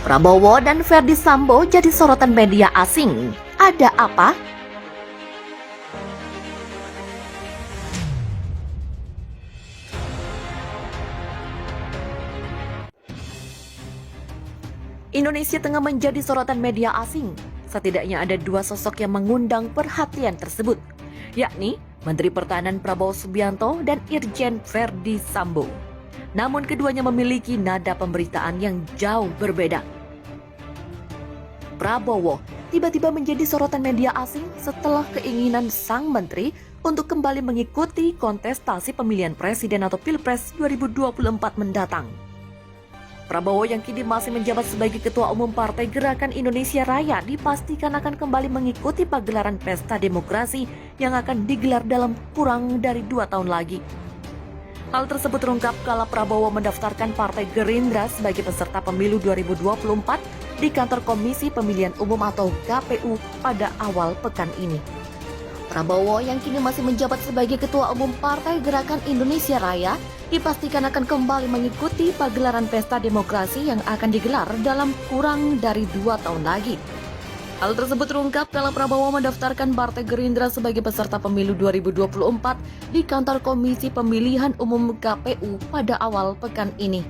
Prabowo dan Ferdy Sambo jadi sorotan media asing. Ada apa? Indonesia tengah menjadi sorotan media asing. Setidaknya ada dua sosok yang mengundang perhatian tersebut, yakni Menteri Pertahanan Prabowo Subianto dan Irjen Ferdy Sambo. Namun keduanya memiliki nada pemberitaan yang jauh berbeda. Prabowo tiba-tiba menjadi sorotan media asing setelah keinginan sang menteri untuk kembali mengikuti kontestasi pemilihan presiden atau Pilpres 2024 mendatang. Prabowo yang kini masih menjabat sebagai Ketua Umum Partai Gerakan Indonesia Raya dipastikan akan kembali mengikuti pagelaran Pesta Demokrasi yang akan digelar dalam kurang dari 2 tahun lagi. Hal tersebut terungkap kala Prabowo mendaftarkan Partai Gerindra sebagai peserta pemilu 2024 di kantor Komisi Pemilihan Umum atau KPU pada awal pekan ini. Prabowo yang kini masih menjabat sebagai Ketua Umum Partai Gerakan Indonesia Raya dipastikan akan kembali mengikuti pagelaran Pesta Demokrasi yang akan digelar dalam kurang dari 2 tahun lagi. Hal tersebut terungkap kala Prabowo mendaftarkan Partai Gerindra sebagai peserta pemilu 2024 di kantor Komisi Pemilihan Umum KPU pada awal pekan ini.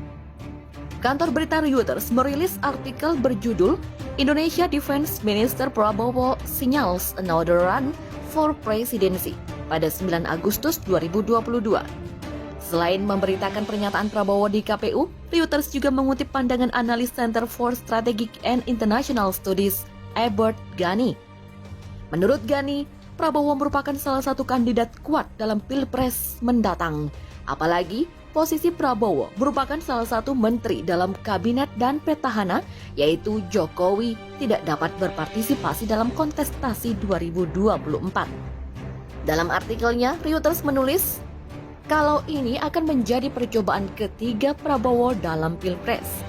Kantor berita Reuters merilis artikel berjudul Indonesia Defense Minister Prabowo Signals Another Run for Presidency pada 9 Agustus 2022. Selain memberitakan pernyataan Prabowo di KPU, Reuters juga mengutip pandangan analis Center for Strategic and International Studies, Ebert Ghani. Menurut Ghani, Prabowo merupakan salah satu kandidat kuat dalam Pilpres mendatang. Apalagi, posisi Prabowo merupakan salah satu menteri dalam kabinet dan petahana, yaitu Jokowi tidak dapat berpartisipasi dalam kontestasi 2024. Dalam artikelnya, Reuters menulis, kalau ini akan menjadi percobaan ketiga Prabowo dalam Pilpres.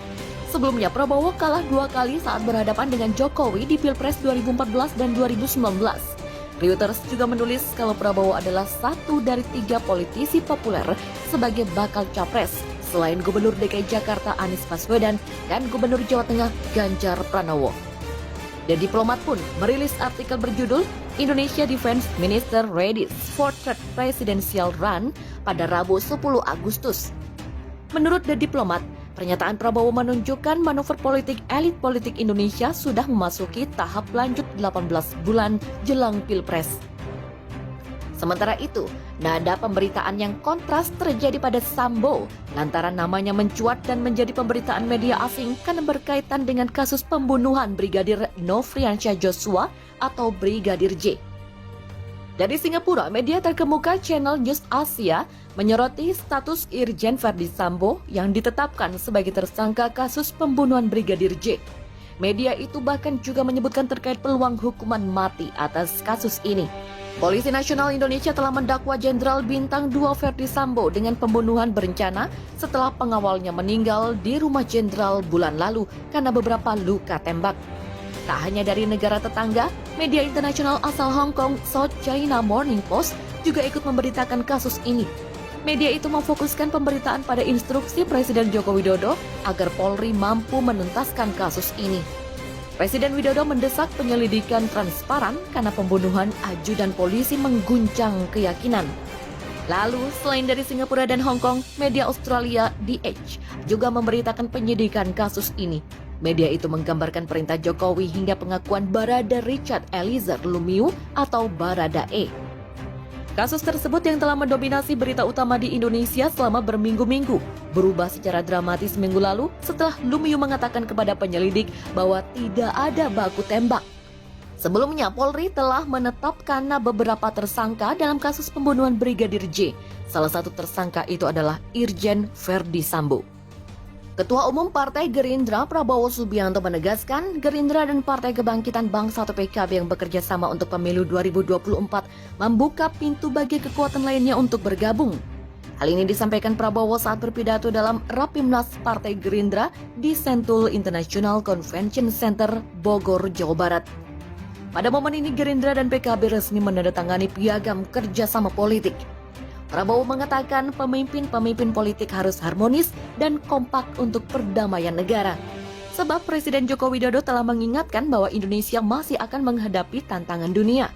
Sebelumnya Prabowo kalah 2 kali saat berhadapan dengan Jokowi di Pilpres 2014 dan 2019. Reuters juga menulis kalau Prabowo adalah satu dari 3 politisi populer sebagai bakal capres selain Gubernur DKI Jakarta Anies Baswedan dan Gubernur Jawa Tengah Ganjar Pranowo. The Diplomat pun merilis artikel berjudul Indonesia Defense Minister Ready for Third Presidential Run pada Rabu 10 Agustus. Menurut The Diplomat, pernyataan Prabowo menunjukkan manuver politik elit politik Indonesia sudah memasuki tahap lanjut 18 bulan jelang Pilpres. Sementara itu, nada pemberitaan yang kontras terjadi pada Sambo lantaran namanya mencuat dan menjadi pemberitaan media asing karena berkaitan dengan kasus pembunuhan Brigadir Nofriansyah Joshua atau Brigadir J. Dari Singapura, media terkemuka Channel News Asia menyoroti status Irjen Ferdy Sambo yang ditetapkan sebagai tersangka kasus pembunuhan Brigadir J. Media itu bahkan juga menyebutkan terkait peluang hukuman mati atas kasus ini. Polisi Nasional Indonesia telah mendakwa Jenderal Bintang 2 Ferdy Sambo dengan pembunuhan berencana setelah pengawalnya meninggal di rumah Jenderal bulan lalu karena beberapa luka tembak. Tak hanya dari negara tetangga, media internasional asal Hong Kong South China Morning Post juga ikut memberitakan kasus ini. Media itu memfokuskan pemberitaan pada instruksi Presiden Joko Widodo agar Polri mampu menuntaskan kasus ini. Presiden Widodo mendesak penyelidikan transparan karena pembunuhan ajudan polisi mengguncang keyakinan. Lalu, selain dari Singapura dan Hong Kong, media Australia The Age juga memberitakan penyidikan kasus ini. Media itu menggambarkan perintah Jokowi hingga pengakuan Barada Richard Eliezer Lumiu atau Baradae. Kasus tersebut yang telah mendominasi berita utama di Indonesia selama berminggu-minggu berubah secara dramatis minggu lalu setelah Lumiu mengatakan kepada penyelidik bahwa tidak ada baku tembak. Sebelumnya, Polri telah menetapkan beberapa tersangka dalam kasus pembunuhan Brigadir J. Salah satu tersangka itu adalah Irjen Ferdy Sambo. Ketua Umum Partai Gerindra Prabowo Subianto menegaskan Gerindra dan Partai Kebangkitan Bangsa atau PKB yang bekerja sama untuk pemilu 2024 membuka pintu bagi kekuatan lainnya untuk bergabung. Hal ini disampaikan Prabowo saat berpidato dalam Rapimnas Partai Gerindra di Sentul International Convention Center, Bogor, Jawa Barat. Pada momen ini Gerindra dan PKB resmi menandatangani piagam kerjasama politik. Prabowo mengatakan pemimpin-pemimpin politik harus harmonis dan kompak untuk perdamaian negara. Sebab Presiden Joko Widodo telah mengingatkan bahwa Indonesia masih akan menghadapi tantangan dunia.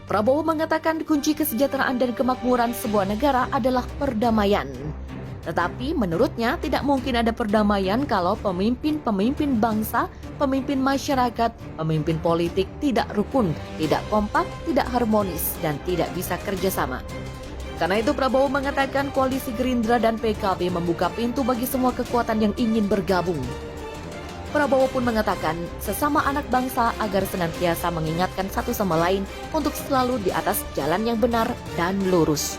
Prabowo mengatakan kunci kesejahteraan dan kemakmuran sebuah negara adalah perdamaian. Tetapi menurutnya tidak mungkin ada perdamaian kalau pemimpin-pemimpin bangsa, pemimpin masyarakat, pemimpin politik tidak rukun, tidak kompak, tidak harmonis, dan tidak bisa kerjasama. Karena itu Prabowo mengatakan koalisi Gerindra dan PKB membuka pintu bagi semua kekuatan yang ingin bergabung. Prabowo pun mengatakan sesama anak bangsa agar senantiasa mengingatkan satu sama lain untuk selalu di atas jalan yang benar dan lurus.